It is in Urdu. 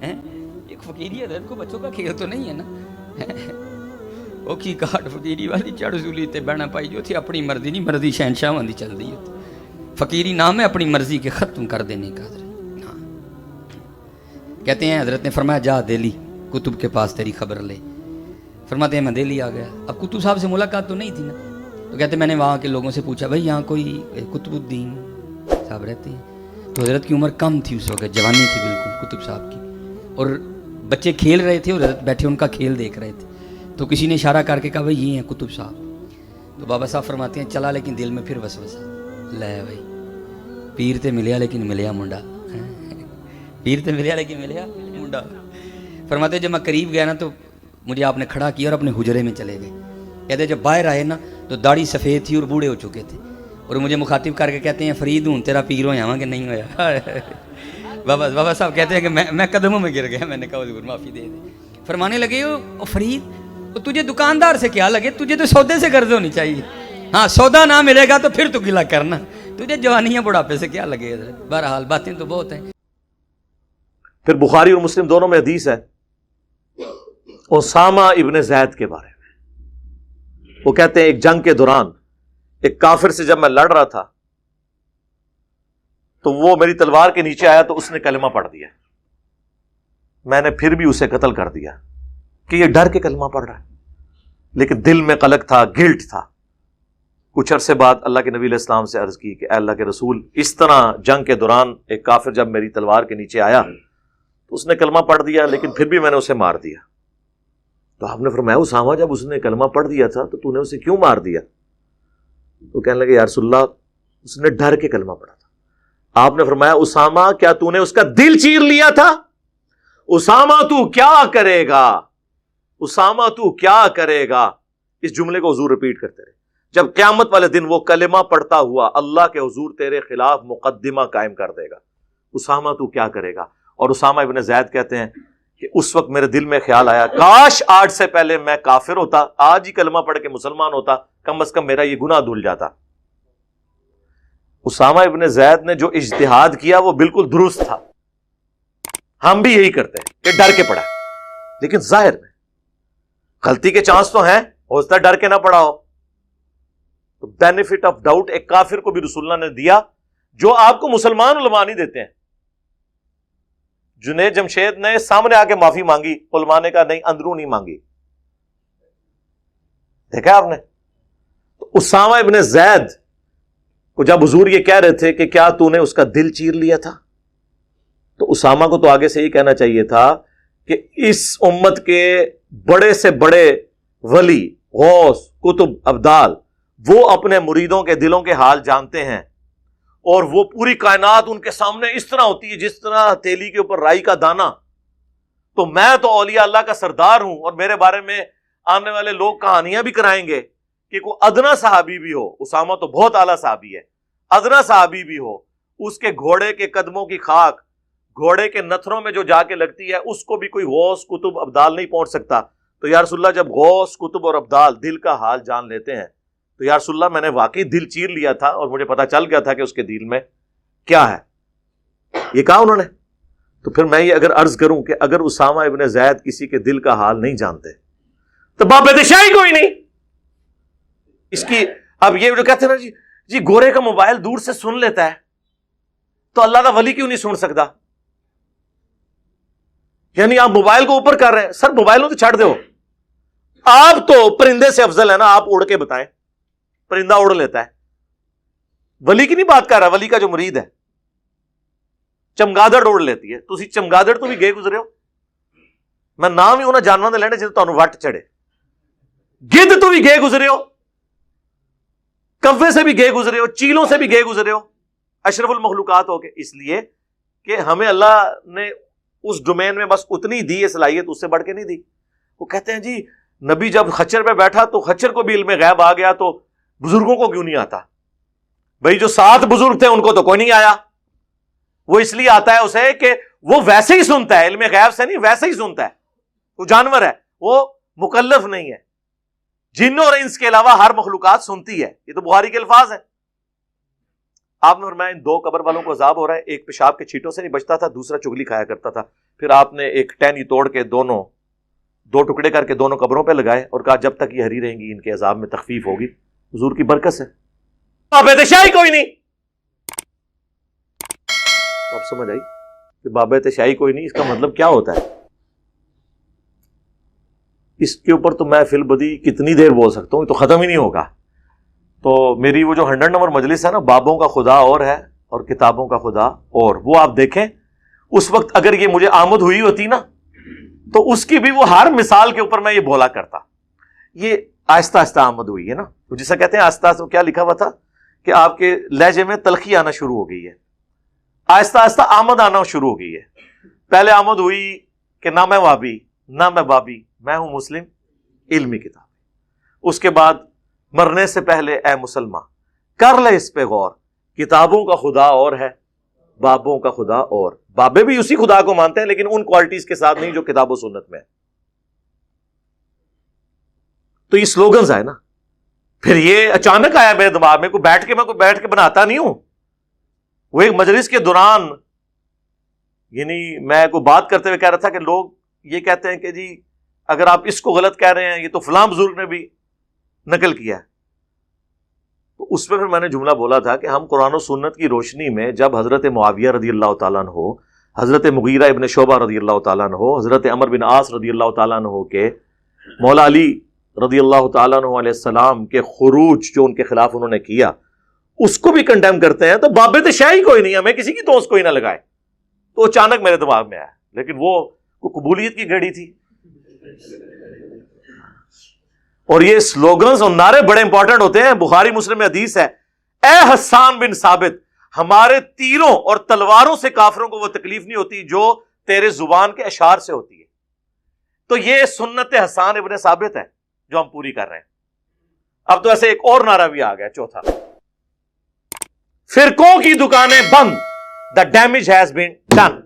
ایک فقیری حضرت کو بچوں کا کھیل تو نہیں ہے نا. وہ کی کاٹ فقیری والی چڑھ سولی تے بہنا پائی جو تھی اپنی مرضی نہیں مرضی شہنشاہ والی چل رہی ہوتی. فقیری نام ہے اپنی مرضی کے ختم کر دینے کا. حضرت ہاں کہتے ہیں حضرت نے فرمایا جا دہلی کتب کے پاس تیری خبر لے. فرماتے ہیں میں دہلی آ گیا. اب کتب صاحب سے ملاقات تو نہیں تھی نا, تو کہتے میں نے وہاں کے لوگوں سے پوچھا بھائی یہاں کوئی قطب الدین صاحب رہتے ہیں؟ تو حضرت کی عمر کم تھی اس وقت, جوانی تھی بالکل قطب صاحب کی, اور بچے کھیل رہے تھے اور حضرت بیٹھے ان کا کھیل دیکھ رہے تھے. تو کسی نے اشارہ کر کے کہا بھائی یہ ہیں قطب صاحب. تو بابا صاحب فرماتے ہیں چلا لیکن دل میں پھر وسوسہ, لے بھائی پیر تے ملیا لیکن ملیا منڈا, پیر تے ملیا لیکن ملیا منڈا. فرماتے جب میں قریب گیا نا تو مجھے آپ نے کھڑا کیا اور اپنے حجرے میں چلے گئے. کہتے جب باہر آئے نا تو داڑھی سفید تھی اور بوڑھے ہو چکے تھے, اور مجھے مخاطب کر کے کہتے ہیں فرید ہوں تیرا پیر ہو جاواں کہ نہیں ہویا. بابا صاحب کہتے ہیں کہ میں قدموں میں گر گیا. میں نے کہا حضور معافی دے دیں. فرمانے لگے او فرید تجھے دکاندار سے کیا لگے, تجھے تو سودے سے قرض ہونی چاہیے. ہاں سودا نہ ملے گا تو پھر تو گلا کرنا, تجھے جوانیاں بڑھاپے سے کیا لگے. بہرحال باتیں تو بہت ہیں. پھر بخاری اور مسلم دونوں میں حدیث ہے اسامہ ابن زید کے بارے میں. وہ کہتے ہیں ایک جنگ کے دوران ایک کافر سے جب میں لڑ رہا تھا تو وہ میری تلوار کے نیچے آیا تو اس نے کلمہ پڑھ دیا. میں نے پھر بھی اسے قتل کر دیا کہ یہ ڈر کے کلمہ پڑھ رہا ہے, لیکن دل میں قلق تھا, گلٹ تھا. کچھ عرصے بعد اللہ کے نبی علیہ السلام سے عرض کی کہ اے اللہ کے رسول, اس طرح جنگ کے دوران ایک کافر جب میری تلوار کے نیچے آیا تو اس نے کلمہ پڑھ دیا لیکن پھر بھی میں نے اسے مار دیا. تو آپ نے فرمایا اسامہ جب اس نے کلمہ پڑھ دیا تھا تو تو نے اسے کیوں مار دیا؟ تو کہنے لگے یا رسول اللہ اس نے ڈر کے کلمہ پڑھا تھا. آپ نے فرمایا اسامہ کیا تو نے اس کا دل چیر لیا تھا؟ اسامہ تو کیا کرے گا, اسامہ تو کیا کرے گا. اس جملے کو حضور رپیٹ کرتے رہے. جب قیامت والے دن وہ کلمہ پڑھتا ہوا اللہ کے حضور تیرے خلاف مقدمہ قائم کر دے گا, اسامہ تو کیا کرے گا. اور اسامہ ابن زید کہتے ہیں کہ اس وقت میرے دل میں خیال آیا کاش آج سے پہلے میں کافر ہوتا, آج ہی کلمہ پڑھ کے مسلمان ہوتا, کم از کم میرا یہ گناہ دھل جاتا. اسامہ ابن زید نے جو اجتہاد کیا وہ بالکل درست تھا. ہم بھی یہی کرتے ہیں کہ ڈر کے پڑھا, لیکن ظاہر میں غلطی کے چانس تو ہیں, ہو سکتا ہے ڈر کے نہ پڑھا ہو. تو بینیفٹ آف ڈاؤٹ ایک کافر کو بھی رسول اللہ نے دیا جو آپ کو مسلمان علماء نہیں دیتے ہیں. جنید جمشید نے سامنے آ کے معافی مانگی, علماء نے کہا نہیں اندروں نہیں مانگی. دیکھا آپ نے. تو اسامہ ابن زید کو جب حضور یہ کہہ رہے تھے کہ کیا تو نے اس کا دل چیر لیا تھا, تو اسامہ کو تو آگے سے ہی کہنا چاہیے تھا کہ اس امت کے بڑے سے بڑے ولی, غوث, قطب, ابدال وہ اپنے مریدوں کے دلوں کے حال جانتے ہیں, اور وہ پوری کائنات ان کے سامنے اس طرح ہوتی ہے جس طرح ہتھیلی کے اوپر رائی کا دانہ. تو میں تو اولیاء اللہ کا سردار ہوں, اور میرے بارے میں آنے والے لوگ کہانیاں بھی کرائیں گے کہ کوئی ادنا صحابی بھی ہو, اسامہ تو بہت اعلیٰ صحابی ہے, ادنا صحابی بھی ہو, اس کے گھوڑے کے قدموں کی خاک گھوڑے کے نتھروں میں جو جا کے لگتی ہے اس کو بھی کوئی غوث, قطب, ابدال نہیں پہنچ سکتا. تو یا رسول اللہ جب غوث, قطب اور ابدال دل کا حال جان لیتے ہیں تو یا رسول اللہ میں نے واقعی دل چیر لیا تھا اور مجھے پتا چل گیا تھا کہ اس کے دل میں کیا ہے. یہ کہا انہوں نے. تو پھر میں یہ اگر عرض کروں کہ اگر اسامہ ابن زید کسی کے دل کا حال نہیں جانتے تو باب دشائی کوئی نہیں اس کی. اب یہ جو کہتے ہیں نا جی گورے کا موبائل دور سے سن لیتا ہے تو اللہ کا ولی کیوں نہیں سن سکتا؟ یعنی آپ موبائل کو اوپر کر رہے ہیں. سر موبائلوں تو چھڑ دو, آپ تو پرندے سے افضل ہے نا, آپ اڑ کے بتائیں. پرندہ اڑ لیتا ہے, ولی کی نہیں بات کر رہا, ولی کا جو مرید ہے چمگادڑ اڑ لیتی ہے. تسی چمگادڑ تو بھی گئے گزرے ہو, میں نام ہی انہاں جانوراں دے لینے جے تانوں وٹ چڑھے. گدھ تو بھی گئے گزرے ہو, کوے سے بھی گئے گزرے ہو, چیلوں سے بھی گئے گزرے ہو, اشرف المخلوقات ہو کے. اس لیے کہ ہمیں اللہ نے اس ڈومین میں بس اتنی دی ہے صلاحیت, اس سے بڑھ کے نہیں دی. وہ کہتے ہیں جی نبی جب خچر پہ بیٹھا تو خچر کو بھی علم غیب آ گیا, تو بزرگوں کو کیوں نہیں آتا؟ بھئی جو 7 بزرگ تھے ان کو تو کوئی نہیں آیا. وہ اس لیے آتا ہے اسے کہ وہ ویسے ہی سنتا ہے, علم غیب سے نہیں, ویسے ہی سنتا ہے. وہ جانور ہے, وہ مکلف نہیں ہے. جنوں اور انس کے علاوہ ہر مخلوقات سنتی ہے. یہ تو بخاری کے الفاظ ہیں. آپ نے فرمایا ان 2 قبر والوں کو عذاب ہو رہا ہے، ایک پیشاب کے چھینٹوں سے نہیں بچتا تھا، دوسرا چگلی کھایا کرتا تھا. پھر آپ نے ایک ٹہنی توڑ کے 2 ٹکڑے کر کے دونوں قبروں پہ لگائے اور کہا جب تک یہ ہری رہیں گی ان کے عذاب میں تخفیف ہوگی. حضور کی برکت سے بابت شاہی کوئی نہیں. اب سمجھ آئی کہ بابت شاہی کوئی نہیں، اس کا مطلب کیا ہوتا ہے؟ اس کے اوپر تو میں فی البدی کتنی دیر بول سکتا ہوں، یہ تو ختم ہی نہیں ہوگا. تو میری وہ جو 100 نمبر مجلس ہے نا، بابوں کا خدا اور ہے اور کتابوں کا خدا اور، وہ آپ دیکھیں اس وقت اگر یہ مجھے آمد ہوئی ہوتی نا تو اس کی بھی وہ ہر مثال کے اوپر میں یہ بولا کرتا. یہ آہستہ آہستہ آمد ہوئی ہے نا، تو جسے کہتے ہیں آہستہ آہستہ. کیا لکھا ہوا تھا کہ آپ کے لہجے میں تلخی آنا شروع ہو گئی ہے، آہستہ آہستہ آمد آنا شروع ہو گئی ہے. پہلے آمد ہوئی کہ نہ میں وابی نہ میں بابی، میں ہوں مسلم علمی کتاب. اس کے بعد مرنے سے پہلے اے مسلمان کر لے اس پہ غور، کتابوں کا خدا اور ہے بابوں کا خدا اور. بابے بھی اسی خدا کو مانتے ہیں لیکن ان کوالٹیز کے ساتھ نہیں جو کتاب و سنت میں ہے. تو یہ سلوگنز آئے نا، پھر یہ اچانک آیا میرے دماغ میں، میں کوئی بیٹھ کے بناتا نہیں ہوں. وہ ایک مجلس کے دوران یعنی میں کوئی بات کرتے ہوئے کہہ رہا تھا کہ لوگ یہ کہتے ہیں کہ جی اگر آپ اس کو غلط کہہ رہے ہیں یہ تو فلاں بزرگ نے بھی نقل کیا ہے. تو اس پہ پھر میں نے جملہ بولا تھا کہ ہم قرآن و سنت کی روشنی میں جب حضرت معاویہ رضی اللہ تعالیٰ عنہ، حضرت مغیرہ ابن شعبہ رضی اللہ تعالیٰ عنہ، حضرت عمر بن عاص رضی اللہ تعالیٰ عنہ کے مولا علی رضی اللہ تعالیٰ عنہ علیہ السلام کے خروج جو ان کے خلاف انہوں نے کیا اس کو بھی کنڈیم کرتے ہیں، تو بابت شاہی کوئی نہیں، ہمیں کسی کی دوست کوئی نہ لگائے. تو اچانک میرے دماغ میں آیا، لیکن وہ قبولیت کی گھڑی تھی. اور یہ سلوگنز اور نعرے بڑے امپورٹنٹ ہوتے ہیں. بخاری مسلم میں حدیث ہے، اے حسان بن ثابت ہمارے تیروں اور تلواروں سے کافروں کو وہ تکلیف نہیں ہوتی جو تیرے زبان کے اشعار سے ہوتی ہے. تو یہ سنت حسان ابن ثابت ہے جو ہم پوری کر رہے ہیں. اب تو ایسے ایک اور نعرہ بھی آ گیا چوتھا، فرقوں کی دکانیں بند، the damage has been done.